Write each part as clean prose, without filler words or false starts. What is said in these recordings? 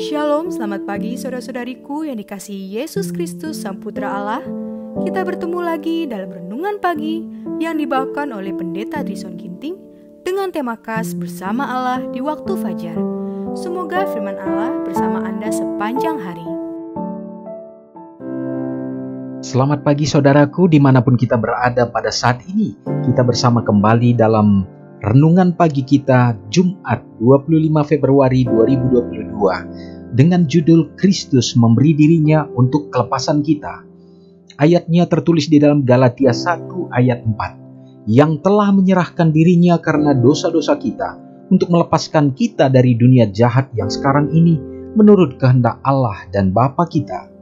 Shalom, selamat pagi saudara-saudariku yang dikasihi Yesus Kristus Sang Putra Allah. Kita bertemu lagi dalam Renungan Pagi yang dibawakan oleh Pendeta Trison Ginting dengan tema khas Bersama Allah di Waktu Fajar. Semoga firman Allah bersama Anda sepanjang hari. Selamat pagi saudaraku dimanapun kita berada pada saat ini. Kita bersama kembali dalam Renungan Pagi kita Jumat 25 Februari 2022 dengan judul Kristus memberi dirinya untuk kelepasan kita. Ayatnya tertulis di dalam Galatia 1 ayat 4 yang telah menyerahkan dirinya karena dosa-dosa kita untuk melepaskan kita dari dunia jahat yang sekarang ini menurut kehendak Allah dan Bapa kita.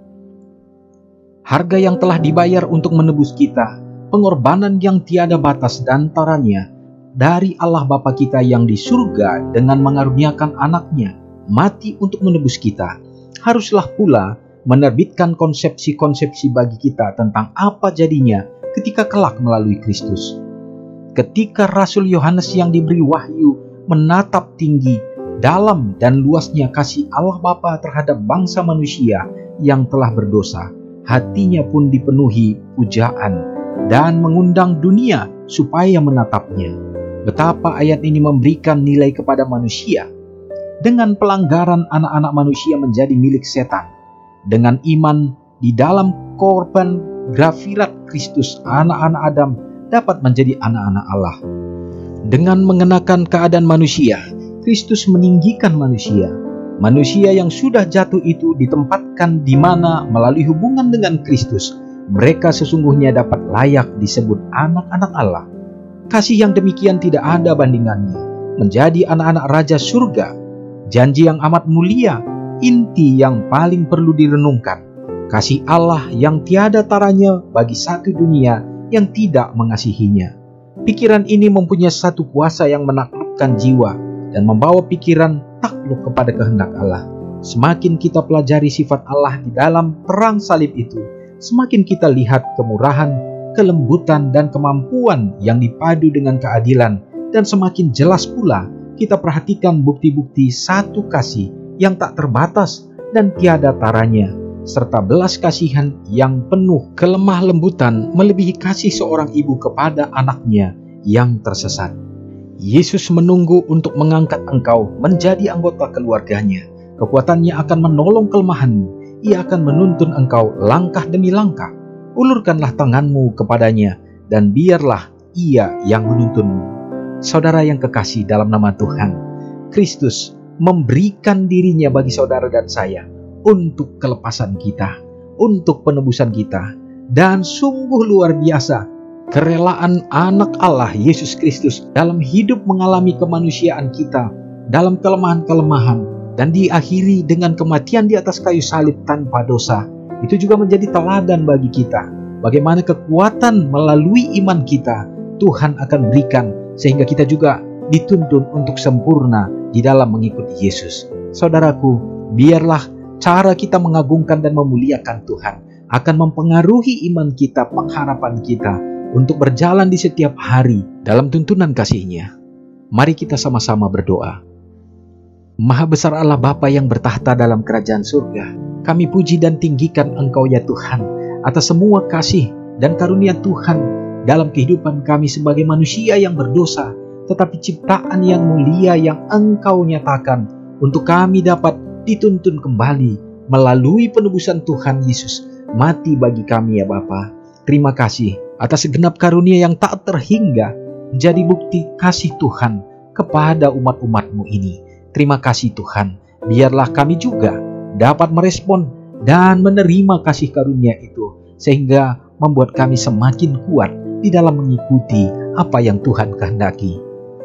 Harga yang telah dibayar untuk menebus kita, pengorbanan yang tiada batas dan taranya dari Allah Bapa kita yang di surga dengan mengaruniakan anaknya mati untuk menebus kita, haruslah pula menerbitkan konsepsi-konsepsi bagi kita tentang apa jadinya ketika kelak melalui Kristus. Ketika Rasul Yohanes yang diberi wahyu menatap tinggi, dalam dan luasnya kasih Allah Bapa terhadap bangsa manusia yang telah berdosa, hatinya pun dipenuhi pujaan dan mengundang dunia supaya menatapnya. Betapa ayat ini memberikan nilai kepada manusia. Dengan pelanggaran anak-anak manusia menjadi milik setan. Dengan iman di dalam korban grafirat Kristus, anak-anak Adam dapat menjadi anak-anak Allah. Dengan mengenakan keadaan manusia, Kristus meninggikan manusia. Manusia yang sudah jatuh itu ditempatkan di mana melalui hubungan dengan Kristus, mereka sesungguhnya dapat layak disebut anak-anak Allah. Kasih yang demikian tidak ada bandingannya, menjadi anak-anak Raja Surga, janji yang amat mulia, inti yang paling perlu direnungkan, kasih Allah yang tiada taranya bagi satu dunia yang tidak mengasihinya. Pikiran ini mempunyai satu kuasa yang menaklukkan jiwa dan membawa pikiran takluk kepada kehendak Allah. Semakin kita pelajari sifat Allah di dalam terang salib itu, semakin kita lihat kemurahan, kelembutan dan kemampuan yang dipadu dengan keadilan, dan semakin jelas pula kita perhatikan bukti-bukti satu kasih yang tak terbatas dan tiada taranya, serta belas kasihan yang penuh kelemah lembutan melebihi kasih seorang ibu kepada anaknya yang tersesat. Yesus menunggu untuk mengangkat engkau menjadi anggota keluarganya. Kekuatannya akan menolong kelemahanmu. Ia akan menuntun engkau langkah demi langkah. Ulurkanlah tanganmu kepadanya dan biarlah ia yang menuntunmu. Saudara yang kekasih dalam nama Tuhan, Kristus memberikan dirinya bagi saudara dan saya untuk kelepasan kita, untuk penebusan kita. Dan sungguh luar biasa kerelaan anak Allah Yesus Kristus dalam hidup mengalami kemanusiaan kita dalam kelemahan-kelemahan dan diakhiri dengan kematian di atas kayu salib tanpa dosa. Itu juga menjadi teladan bagi kita. Bagaimana kekuatan melalui iman kita Tuhan akan berikan sehingga kita juga dituntun untuk sempurna di dalam mengikuti Yesus. Saudaraku, biarlah cara kita mengagungkan dan memuliakan Tuhan akan mempengaruhi iman kita, pengharapan kita untuk berjalan di setiap hari dalam tuntunan kasih-Nya. Mari kita sama-sama berdoa. Maha besar Allah Bapa yang bertahta dalam kerajaan surga, kami puji dan tinggikan Engkau ya Tuhan atas semua kasih dan karunia Tuhan dalam kehidupan kami sebagai manusia yang berdosa, tetapi ciptaan yang mulia yang Engkau nyatakan untuk kami dapat dituntun kembali melalui penebusan Tuhan Yesus mati bagi kami ya Bapa. Terima kasih atas segenap karunia yang tak terhingga menjadi bukti kasih Tuhan kepada umat-umat-Mu ini. Terima kasih Tuhan, biarlah kami juga dapat merespon dan menerima kasih karunia itu sehingga membuat kami semakin kuat di dalam mengikuti apa yang Tuhan kehendaki.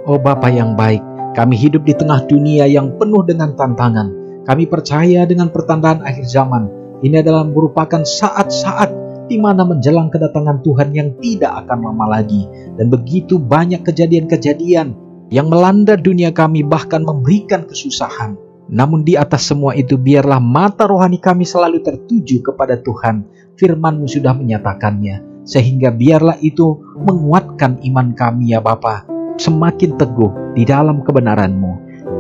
Oh Bapa yang baik, kami hidup di tengah dunia yang penuh dengan tantangan. Kami percaya dengan pertandaan akhir zaman. Ini adalah merupakan saat-saat di mana menjelang kedatangan Tuhan yang tidak akan lama lagi. Dan begitu banyak kejadian-kejadian yang melanda dunia kami bahkan memberikan kesusahan. Namun di atas semua itu biarlah mata rohani kami selalu tertuju kepada Tuhan. Firman-Mu sudah menyatakannya. Sehingga biarlah itu menguatkan iman kami ya Bapa. Semakin teguh di dalam kebenaran-Mu.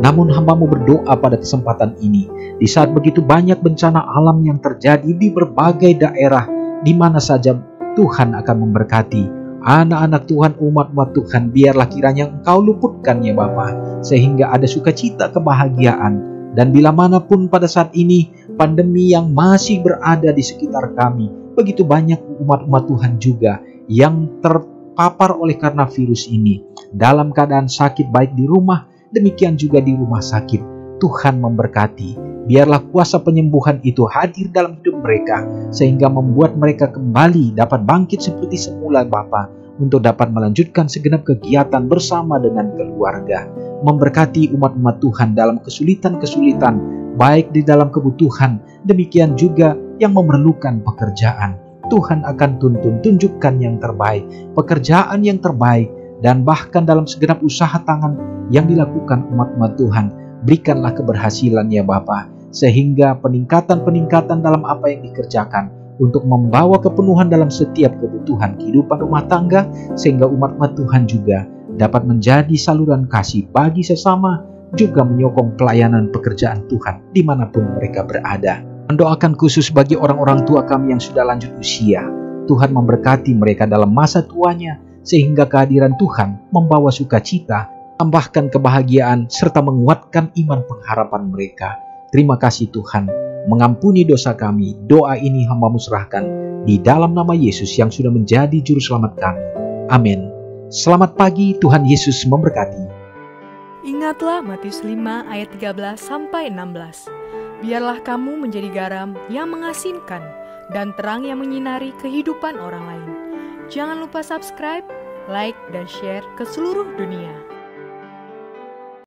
Namun hamba-Mu berdoa pada kesempatan ini, di saat begitu banyak bencana alam yang terjadi di berbagai daerah, di mana saja Tuhan akan memberkati anak-anak Tuhan, umat-umat Tuhan. Biarlah kiranya Engkau luputkan ya Bapa, sehingga ada sukacita, kebahagiaan. Dan bila manapun pada saat ini pandemi yang masih berada di sekitar kami, begitu banyak umat-umat Tuhan juga yang terpapar oleh karena virus ini, dalam keadaan sakit baik di rumah, demikian juga di rumah sakit. Tuhan memberkati. Biarlah kuasa penyembuhan itu hadir dalam hidup mereka, sehingga membuat mereka kembali dapat bangkit seperti semula Bapa, untuk dapat melanjutkan segenap kegiatan bersama dengan keluarga. Memberkati umat-umat Tuhan dalam kesulitan-kesulitan, baik di dalam kebutuhan, demikian juga yang memerlukan pekerjaan. Tuhan akan tunjukkan yang terbaik, pekerjaan yang terbaik, dan bahkan dalam segenap usaha tangan yang dilakukan umat-umat Tuhan, berikanlah keberhasilan ya Bapa, sehingga peningkatan-peningkatan dalam apa yang dikerjakan untuk membawa kepenuhan dalam setiap kebutuhan kehidupan rumah tangga, sehingga umat-umat Tuhan juga dapat menjadi saluran kasih bagi sesama, juga menyokong pelayanan pekerjaan Tuhan dimanapun mereka berada. Mendoakan khusus bagi orang-orang tua kami yang sudah lanjut usia. Tuhan memberkati mereka dalam masa tuanya, sehingga kehadiran Tuhan membawa sukacita, tambahkan kebahagiaan, serta menguatkan iman pengharapan mereka. Terima kasih Tuhan, mengampuni dosa kami. Doa ini hamba-Mu serahkan di dalam nama Yesus yang sudah menjadi juru selamat kami. Amin. Selamat pagi, Tuhan Yesus memberkati. Ingatlah Matius 5 ayat 13-16. Biarlah kamu menjadi garam yang mengasinkan dan terang yang menyinari kehidupan orang lain. Jangan lupa subscribe, like, dan share ke seluruh dunia.